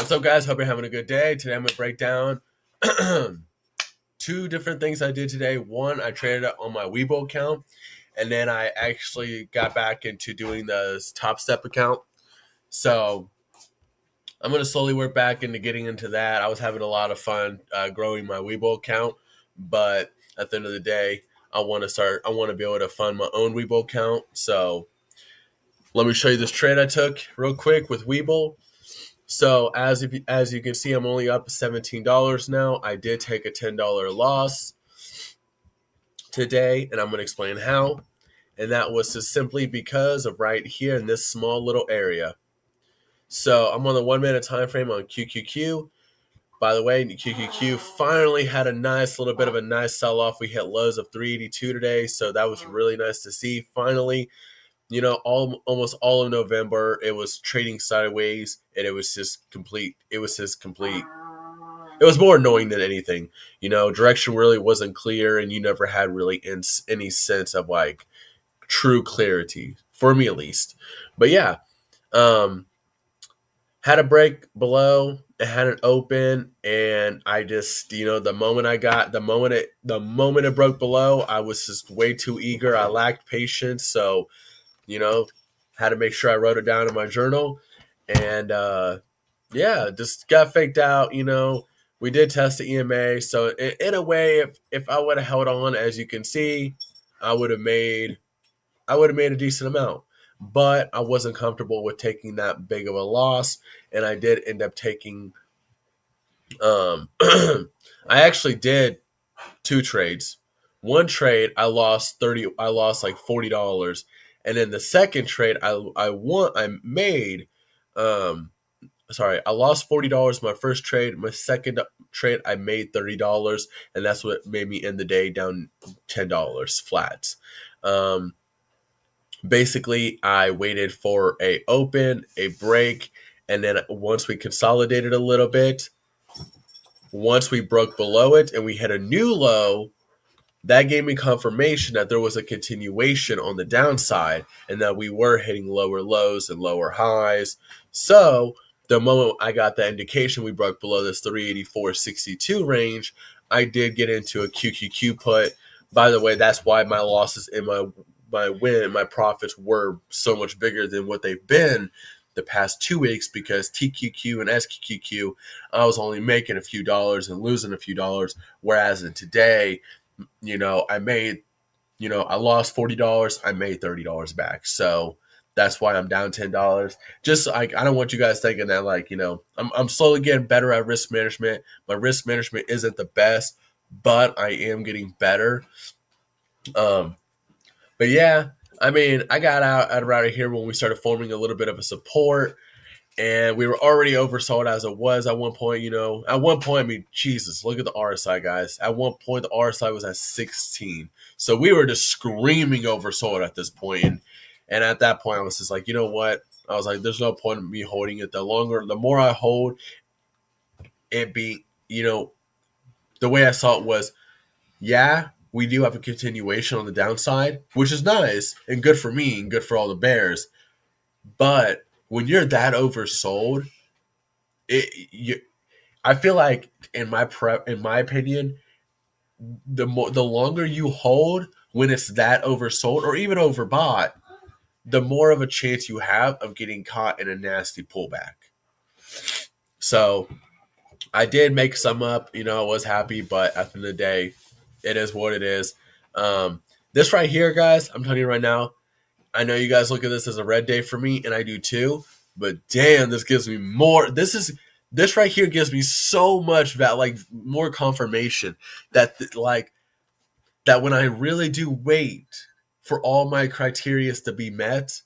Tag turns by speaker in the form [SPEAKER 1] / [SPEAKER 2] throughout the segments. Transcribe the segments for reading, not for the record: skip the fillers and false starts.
[SPEAKER 1] What's up, guys? Hope you're having a good day. Today I'm going to break down two different things I did today. One, I traded it on my Weibo account, and then I actually got back into doing the Top Step account. So I'm going to slowly work back into getting into that. I was having a lot of fun growing my Weibo account, but at the end of the day, I want to be able to fund my own Weibo account. So let me show you this trade I took real quick with Webull. So as you can see, I'm only up $17 now. I did take a $10 loss today, and I'm going to explain how. And that was just simply because of right here in this small little area. So I'm on the 1 minute time frame on QQQ. By the way, QQQ finally had a nice little bit of a nice sell off. We hit lows of 382 today, so that was really nice to see. Finally, almost all of November, it was trading sideways, and it was just complete. It was more annoying than anything. Direction really wasn't clear, and you never had really any sense of like true clarity for me, at least. But yeah, had a break below. It had an open, and I just, the moment it broke below, I was just way too eager. I lacked patience, so had to make sure I wrote it down in my journal, and yeah, just got faked out. We did test the EMA, so in a way, if I would have held on, as you can see, I would have made a decent amount. But I wasn't comfortable with taking that big of a loss, and I did end up taking. I actually did two trades. One trade I lost like $40, and then the second trade I made. I lost $40 my first trade. My second trade I made $30, and that's what made me end the day down $10 flat. Basically, I waited for a open, a break, and then once we consolidated a little bit, once we broke below it and we hit a new low, that gave me confirmation that there was a continuation on the downside and that we were hitting lower lows and lower highs. So the moment I got that indication we broke below this 384.62 range, I did get into a QQQ put. By the way, that's why my losses in my profits were so much bigger than what they've been the past 2 weeks, because TQQ and SQQQ, I was only making a few dollars and losing a few dollars, whereas in today, I lost $40, I made $30 back. So that's why I'm down $10. Just like, I don't want you guys thinking that I'm slowly getting better at risk management. My risk management isn't the best, but I am getting better. But yeah, I got out around here when we started forming a little bit of a support, and we were already oversold as it was at one point. Jesus, look at the RSI, guys. At one point, the RSI was at 16, so we were just screaming oversold at this point. And at that point, I was just like, you know what? I was like, there's no point in me holding it. The more I hold, the way I saw it was, yeah, we do have a continuation on the downside, which is nice and good for me and good for all the bears. But when you're that oversold, I feel like in my opinion, the longer you hold when it's that oversold or even overbought, the more of a chance you have of getting caught in a nasty pullback. So I did make some up. I was happy, but at the end of the day, it is what it is. This right here, guys, I'm telling you right now, I know you guys look at this as a red day for me, and I do too. But damn, this gives me more. This right here gives me so much more confirmation that that when I really do wait for all my criteria to be met,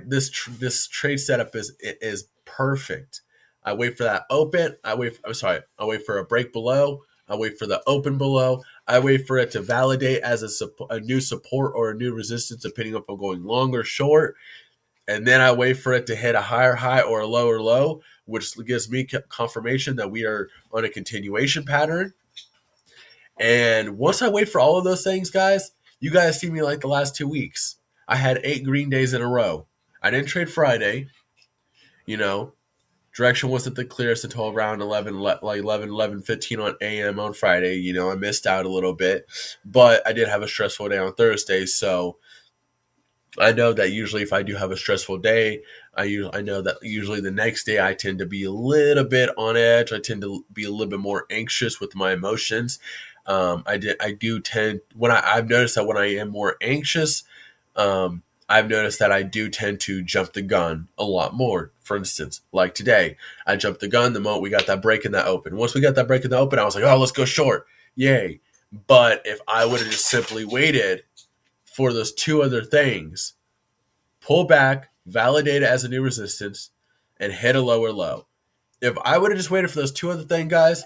[SPEAKER 1] this trade setup is perfect. I wait for that open. I wait for a break below. I wait for the open below. I wait for it to validate as a new support or a new resistance, depending if I'm going long or short. And then I wait for it to hit a higher high or a lower low, which gives me confirmation that we are on a continuation pattern. And once I wait for all of those things, guys, you guys see me like the last 2 weeks. I had 8 green days in a row. I didn't trade Friday, Direction wasn't the clearest until around 11:15 on AM on Friday. I missed out a little bit, but I did have a stressful day on Thursday. So I know that usually if I do have a stressful day, I know that usually the next day I tend to be a little bit on edge. I tend to be a little bit more anxious with my emotions. I do tend when I've noticed that when I am more anxious, um, I've noticed that I do tend to jump the gun a lot more. For instance, like today, I jumped the gun the moment we got that break in that open. Once we got that break in the open, I was like, oh, let's go short. Yay. But if I would have just simply waited for those two other things, pull back, validate it as a new resistance, and hit a lower low. If I would have just waited for those two other things, guys,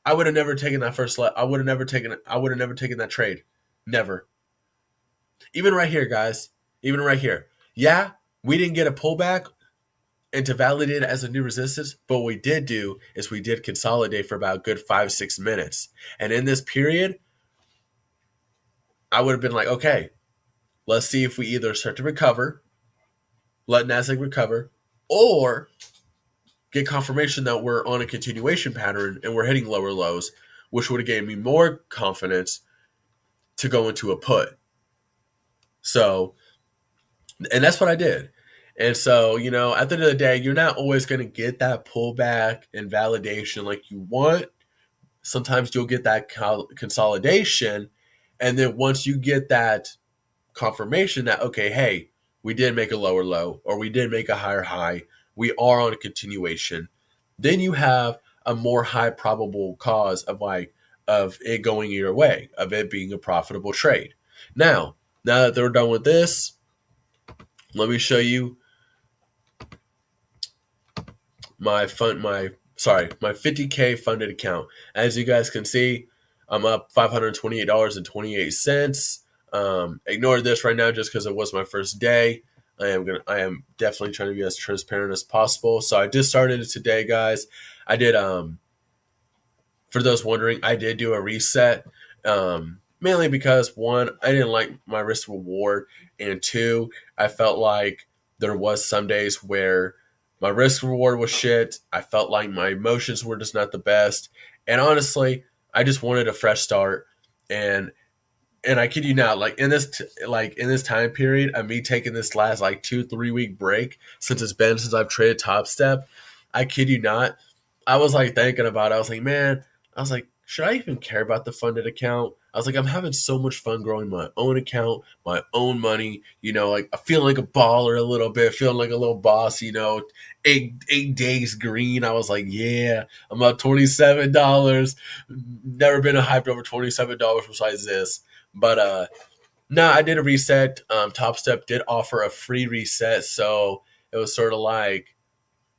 [SPEAKER 1] I would have never taken that first I would have never taken it. I would have never taken that trade. Never. Even right here, guys. Even right here. Yeah, we didn't get a pullback and to validate it as a new resistance, but what we did do is we did consolidate for about a good 5-6 minutes. And in this period, I would have been like, okay, let's see if we either start to recover, let Nasdaq recover, or get confirmation that we're on a continuation pattern and we're hitting lower lows, which would have given me more confidence to go into a put. So, and that's what I did. And so, at the end of the day, you're not always going to get that pullback and validation like you want. Sometimes you'll get that consolidation. And then once you get that confirmation that, okay, hey, we did make a lower low or we did make a higher high, we are on a continuation, then you have a more high probable cause of it going your way, of it being a profitable trade. Now that they're done with this, let me show you my 50K funded account. As you guys can see, I'm up $528.28. Ignore this right now just because it was my first day. I am definitely trying to be as transparent as possible. So I just started it today, guys. I did for those wondering, I did do a reset. Mainly because one, I didn't like my risk reward, and two, I felt like there was some days where my risk reward was shit. I felt like my emotions were just not the best, and honestly, I just wanted a fresh start. And I kid you not, in this time period of me taking this last 2-3 week break since I've traded Top Step, I kid you not, I was thinking about it. I was like, man, should I even care about the funded account? I was like, I'm having so much fun growing my own account, my own money. I feel like a baller a little bit, feeling like a little boss. 8 days green. I was like, yeah, I'm up $27. Never been hyped over $27 besides this. But no, I did a reset. Top Step did offer a free reset, so it was sort of like,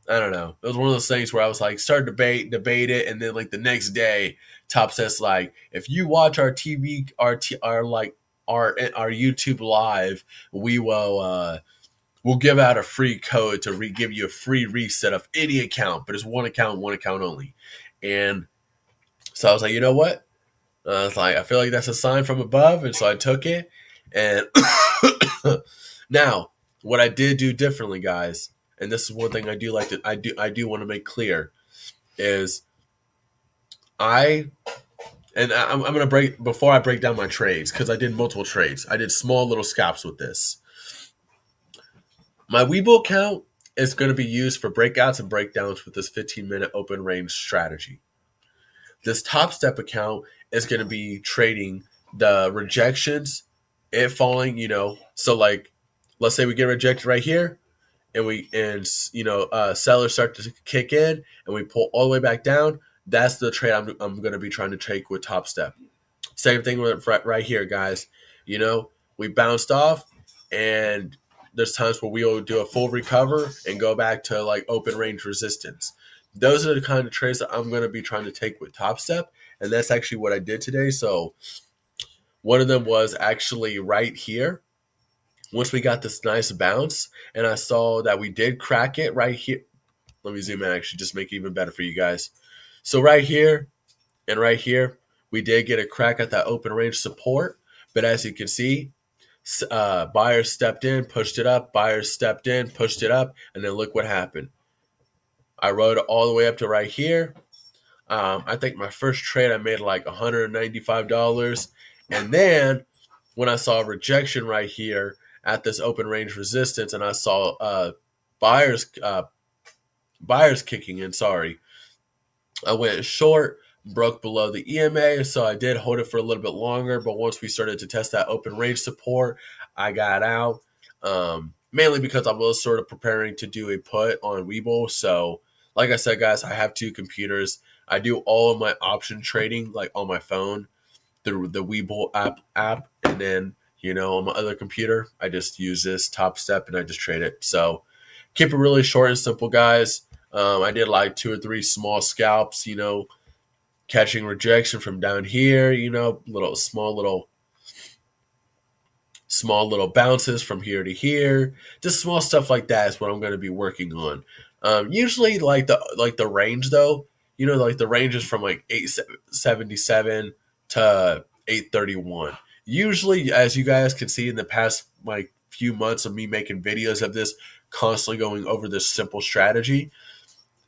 [SPEAKER 1] I don't know. It was one of those things where I was started debate it, and then the next day, Top Step's like, if you watch our TV, our YouTube live, we will we'll give out a free code to give you a free reset of any account, but it's one account only. And so I was like, you know what? I feel like that's a sign from above, and so I took it. And now, what I did do differently, guys, and this is one thing I do want to make clear, is I'm going to break before I break down my trades, because I did multiple trades. I did small little scalps with this. My Webull account is going to be used for breakouts and breakdowns with this 15-minute open range strategy. This Top Step account is going to be trading the rejections, it falling, so let's say we get rejected right here, and sellers start to kick in and we pull all the way back down. That's the trade I'm going to be trying to take with Top Step. Same thing with right here, guys. We bounced off, and there's times where we'll do a full recover and go back to open range resistance. Those are the kind of trades that I'm going to be trying to take with Top Step, and that's actually what I did today. So one of them was actually right here. Once we got this nice bounce, and I saw that we did crack it right here. Let me zoom in, actually, just make it even better for you guys. So right here and right here, we did get a crack at that open range support. But as you can see, buyers stepped in, pushed it up. Buyers stepped in, pushed it up. And then look what happened. I rode it all the way up to right here. I think my first trade I made like $195. And then when I saw rejection right here at this open range resistance, and I saw buyers buyers kicking in, sorry, I went short, broke below the EMA, so I did hold it for a little bit longer. But once we started to test that open range support, I got out. Mainly because I was sort of preparing to do a put on Webull. So, like I said, guys, I have two computers. I do all of my option trading like on my phone through the Webull app, and then on my other computer, I just use this Top Step and I just trade it. So keep it really short and simple, guys. I did like 2 or 3 small scalps, catching rejection from down here, small little bounces from here to here. Just small stuff like that is what I'm going to be working on. Usually, like the range though, like the range is from like 877 to 831. Usually, as you guys can see in the past like few months of me making videos of this, constantly going over this simple strategy,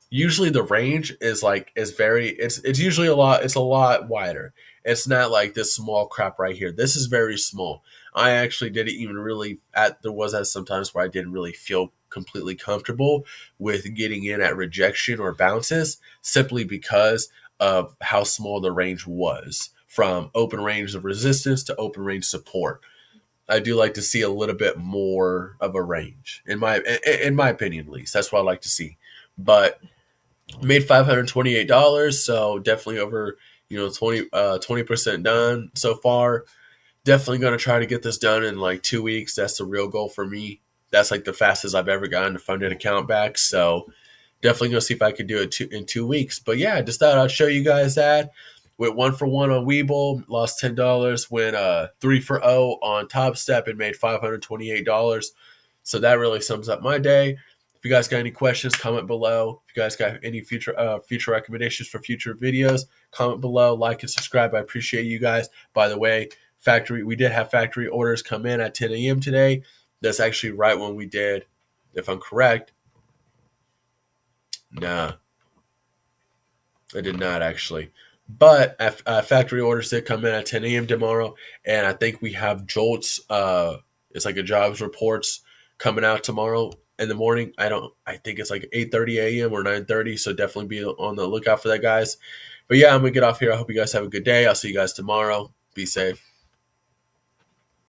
[SPEAKER 1] usually the range it's usually a lot wider. It's not like this small crap right here. This is very small. I actually didn't even really there was sometimes where I didn't really feel completely comfortable with getting in at rejection or bounces, simply because of how small the range was from open range of resistance to open range support. I do like to see a little bit more of a range in my opinion, at least. That's what I like to see. But made $528, so definitely over 20% done so far. Definitely going to try to get this done in like 2 weeks. That's the real goal for me. That's like the fastest I've ever gotten a funded account back. So definitely going to see if I can do it in 2 weeks. But yeah, just thought I'd show you guys that. Went 1 for 1 on Webull, lost $10. Went 3 for 0 on Top Step and made $528. So that really sums up my day. If you guys got any questions, comment below. If you guys got any future recommendations for future videos, comment below. Like and subscribe. I appreciate you guys. By the way, we did have factory orders come in at 10 a.m. today. That's actually right when we did, if I'm correct. Nah, I did not actually. But factory orders did come in at 10 a.m. tomorrow, and I think we have Jolts. It's like a jobs reports coming out tomorrow in the morning. I think it's like 8:30 a.m. or 9:30. So definitely be on the lookout for that, guys. But yeah, I'm gonna get off here. I hope you guys have a good day. I'll see you guys tomorrow. Be safe.